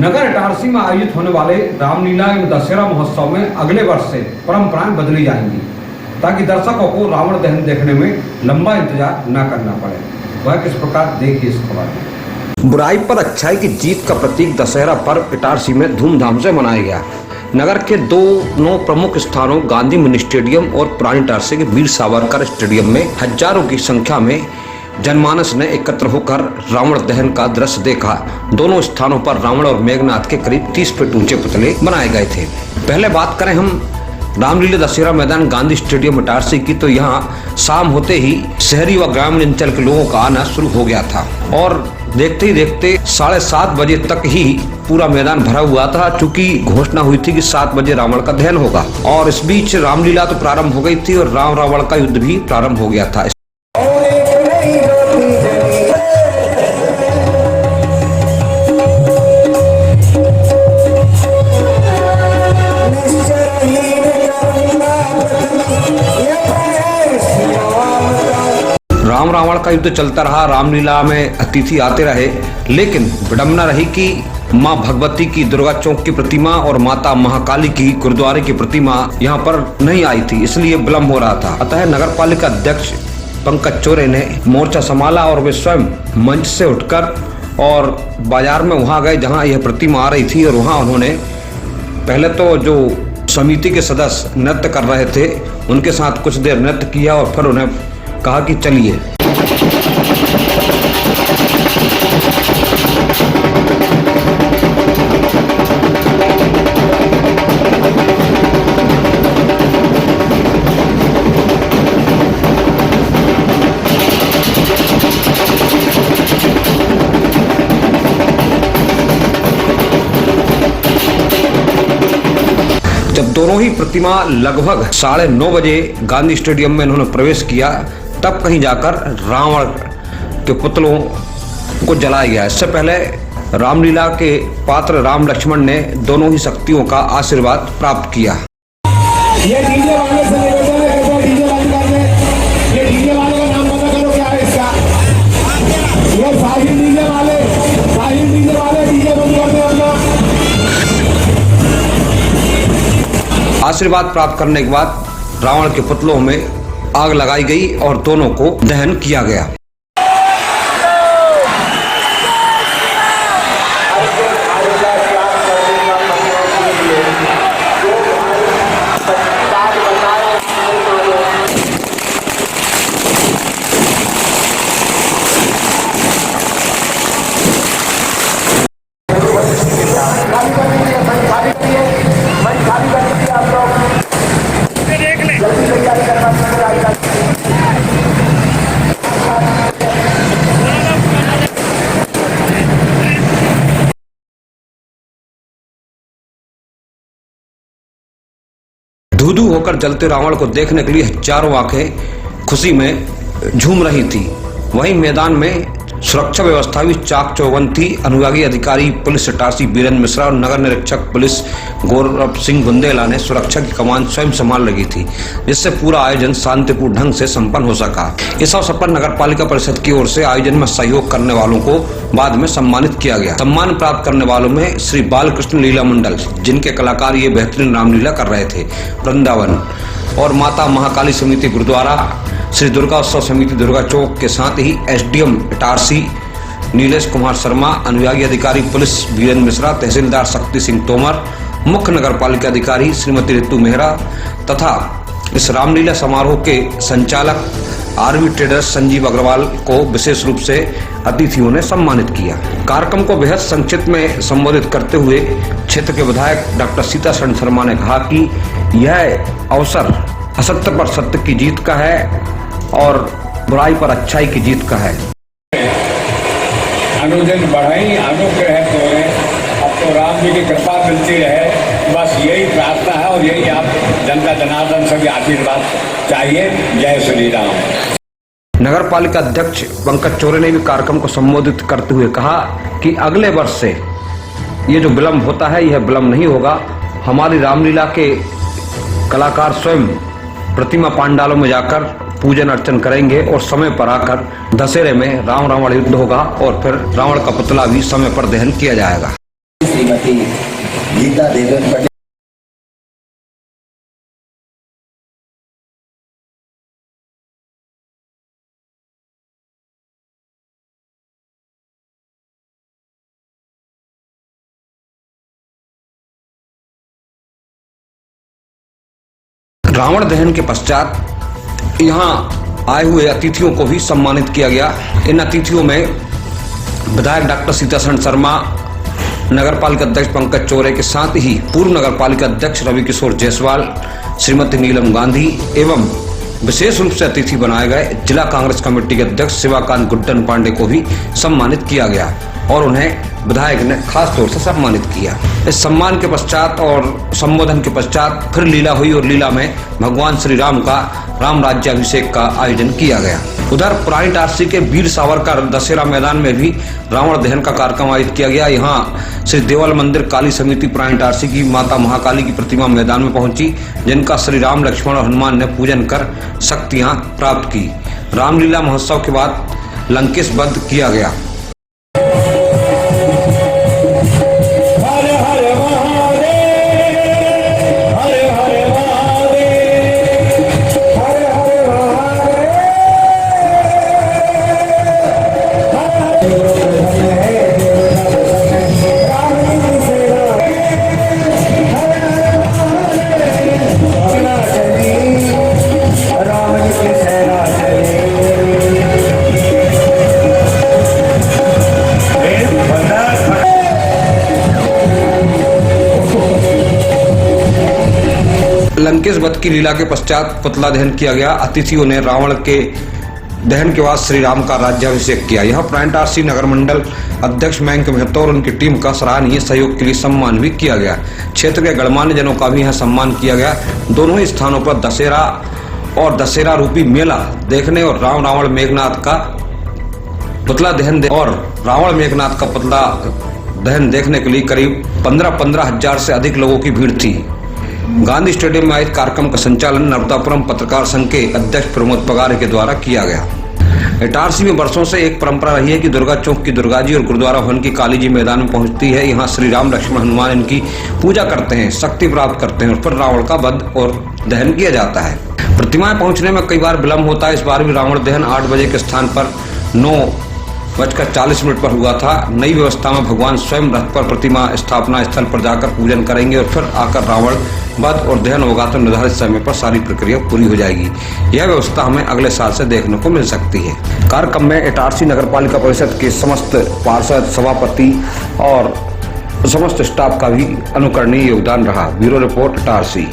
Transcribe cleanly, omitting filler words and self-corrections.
नगर इटारसी में आयोजित होने वाले रामलीला एवं दशहरा महोत्सव में अगले वर्ष से परंपराएं बदली जाएंगी ताकि दर्शकों को रावण दहन देखने में लंबा इंतजार न करना पड़े। वह किस प्रकार, देखिए इस खबर में। बुराई पर अच्छाई की जीत का प्रतीक दशहरा पर्व इटारसी में धूमधाम से मनाया गया। नगर के दोनों प्रमुख स्थानों गांधी मिनी स्टेडियम और पुरानी इटारसी के वीर सावरकर स्टेडियम में हजारों की संख्या में जनमानस ने एकत्र होकर रावण दहन का दृश्य देखा। दोनों स्थानों पर रावण और मेघनाथ के करीब 30 फीट ऊंचे पुतले बनाए गए थे। पहले बात करें हम रामलीला दशहरा मैदान गांधी स्टेडियम इटारसी की, तो यहाँ शाम होते ही शहरी व ग्रामीण अंचल के लोगों का आना शुरू हो गया था और देखते ही देखते 7:30 बजे तक ही पूरा मैदान भरा हुआ था, चूंकि घोषणा हुई थी कि 7 बजे रावण का दहन होगा। और इस बीच रामलीला तो प्रारंभ हो गई थी और राम रावण का युद्ध भी प्रारंभ हो गया था। राम रावण का युद्ध चलता रहा, रामलीला में अतिथि आते रहे, लेकिन विडंबना रही कि मां भगवती की दुर्गा चौक की प्रतिमा और माता महाकाली की गुरुद्वारे की प्रतिमा यहां पर नहीं आई थी, इसलिए विलंब हो रहा था। अतः नगर पालिका अध्यक्ष पंकज चोरे ने मोर्चा संभाला और वे स्वयं मंच से उठकर और बाजार में वहां गए जहां यह प्रतिमा आ रही थी और वहां उन्होंने पहले तो जो समिति के सदस्य नृत्य कर रहे थे उनके साथ कुछ देर नृत्य किया और फिर उन्हें कहा कि चलिए। जब दोनों ही प्रतिमा लगभग 9:30 बजे गांधी स्टेडियम में इन्होंने प्रवेश किया, तब कहीं जाकर रावण के पुतलों को जलाया गया। इससे पहले रामलीला के पात्र राम लक्ष्मण ने दोनों ही शक्तियों का आशीर्वाद प्राप्त किया। ये डीजे वाले से डीजे वाले का नाम पता करो क्या है इसका। ये साहिल डीजे वाले डीजे बंद कर दो। आशीर्वाद प्राप्त करने के बाद रावण के पुतलों में आग लगाई गई और दोनों को दहन किया गया। धू-धू होकर जलते रावण को देखने के लिए हजारों आंखें खुशी में झूम रही थी। वहीं मैदान में सुरक्षा व्यवस्था भी चाक चौबंद थी। अनुविभागीय अधिकारी पुलिस इटारसी बीरेंद्र मिश्रा और नगर निरीक्षक पुलिस गौरव सिंह बुंदेला ने सुरक्षा की कमान स्वयं संभाल रखी थी, जिससे पूरा आयोजन शांतिपूर्ण ढंग से संपन्न हो सका। इस अवसर पर नगर पालिका परिषद की ओर से आयोजन में सहयोग करने वालों को बाद में सम्मानित किया गया। सम्मान प्राप्त करने वालों में श्री बालकृष्ण लीला मंडल, जिनके कलाकार ये बेहतरीन रामलीला कर रहे थे, वृंदावन और माता महाकाली समिति गुरुद्वारा, श्री दुर्गा उत्सव समिति दुर्गा चौक के साथ ही एसडीएम इटारसी नीलेश कुमार शर्मा, अनुविभागीय अधिकारी पुलिस बीरेंद्र मिश्रा, तहसीलदार शक्ति सिंह तोमर, मुख्य नगर पालिका अधिकारी श्रीमती ऋतु मेहरा तथा इस रामलीला समारोह के संचालक आरवी ट्रेडर्स संजीव अग्रवाल को विशेष रूप से अतिथियों ने सम्मानित किया। कार्यक्रम को बेहद संक्षिप्त में संबोधित करते हुए क्षेत्र के विधायक डॉक्टर सीता शर्मा ने कहा कि यह अवसर असत्य पर सत्य की जीत का है और बुराई पर अच्छाई की जीत का है। अनुदिन बढ़ई अनुग्रह तोरे, अब तो राम जी की कृपा मिलती रहे, बस यही प्रार्थना है और यही आप जनता जनार्दन से भी आशीर्वाद चाहिए। जय श्री राम। नगर पालिका अध्यक्ष पंकज चोरे ने भी कार्यक्रम को संबोधित करते हुए कहा कि अगले वर्ष से ये जो विलंब होता है यह विलंब नहीं होगा। हमारी रामलीला के कलाकार स्वयं प्रतिमा पांडालों में जाकर पूजन अर्चन करेंगे और समय पर आकर दशहरे में राम रावण युद्ध होगा और फिर रावण का पुतला भी समय पर दहन किया जाएगा। श्रीमती गीता देवेंद्र पंडित रावण दहन के पश्चात यहाँ आए हुए अतिथियों को भी सम्मानित किया गया। इन अतिथियों में विधायक डॉक्टर सीतासरण शर्मा, नगर पालिका अध्यक्ष पंकज चौरे के साथ ही पूर्व नगर पालिका अध्यक्ष रवि किशोर जायसवाल, श्रीमती नीलम गांधी एवं विशेष रूप से अतिथि बनाए गए जिला कांग्रेस कमेटी के अध्यक्ष शिवाकांत गुड्डन पांडे को भी सम्मानित किया गया और उन्हें विधायक ने खास तौर से सम्मानित किया। इस सम्मान के पश्चात और संबोधन के पश्चात फिर लीला हुई और लीला में भगवान श्री राम का राम राज्याभिषेक का आयोजन किया गया। उधर पुरानी इटारसी के वीर सावरकर दशहरा मैदान में भी रावण दहन का कार्यक्रम आयोजित किया गया। यहाँ श्री देवल मंदिर काली समिति पुरानी इटारसी की माता महाकाली की प्रतिमा मैदान में पहुंची, जिनका श्री राम, लक्ष्मण और हनुमान ने पूजन कर शक्तियां प्राप्त की। रामलीला महोत्सव के बाद लंकेश वध किया गया। लंकेश वध की लीला के पश्चात पुतला दहन किया गया। अतिथियों ने रावण के दहन के बाद श्री राम का राज्याभिषेक किया। यह पुरानी इटारसी नगर मंडल अध्यक्ष मयंक महतो और उनकी टीम का सराहनीय सहयोग के लिए सम्मान भी किया गया। क्षेत्र के गणमान्य जनों का भी यहाँ सम्मान किया गया। दोनों ही स्थानों पर दशहरा और दशहरा रूपी मेला देखने और रावण मेघनाथ का पुतला दहन और रावण मेघनाथ का पुतला दहन देखने के लिए करीब 15 हजार से अधिक लोगों की भीड़ थी। गांधी स्टेडियम में आयोजित कार्यक्रम का संचालन नर्मदापुरम पत्रकार संघ के अध्यक्ष प्रमोद पगारे के द्वारा किया गया। इटारसी में वर्षों से एक परंपरा रही है कि दुर्गा चौक की दुर्गा जी और गुरुद्वारा भवन की काली जी मैदान में पहुंचती है। यहाँ श्री राम, लक्ष्मण, हनुमान इनकी पूजा करते हैं, शक्ति प्राप्त करते हैं और फिर रावण का वध और दहन किया जाता है। प्रतिमाएं पहुंचने में कई बार विलम्ब होता है। इस बार भी रावण दहन 8 बजे के स्थान पर 9:40 पर हुआ था। नई व्यवस्था में भगवान स्वयं रथ पर प्रतिमा स्थापना स्थल पर जाकर पूजन करेंगे और फिर आकर रावण वध और दहन होगा तो निर्धारित समय पर सारी प्रक्रिया पूरी हो जाएगी। यह व्यवस्था हमें अगले साल से देखने को मिल सकती है। कार्यक्रम में इटारसी नगर पालिका परिषद के समस्त पार्षद, सभापति और समस्त स्टाफ का भी अनुकरणीय योगदान रहा। Bureau report Itarsi.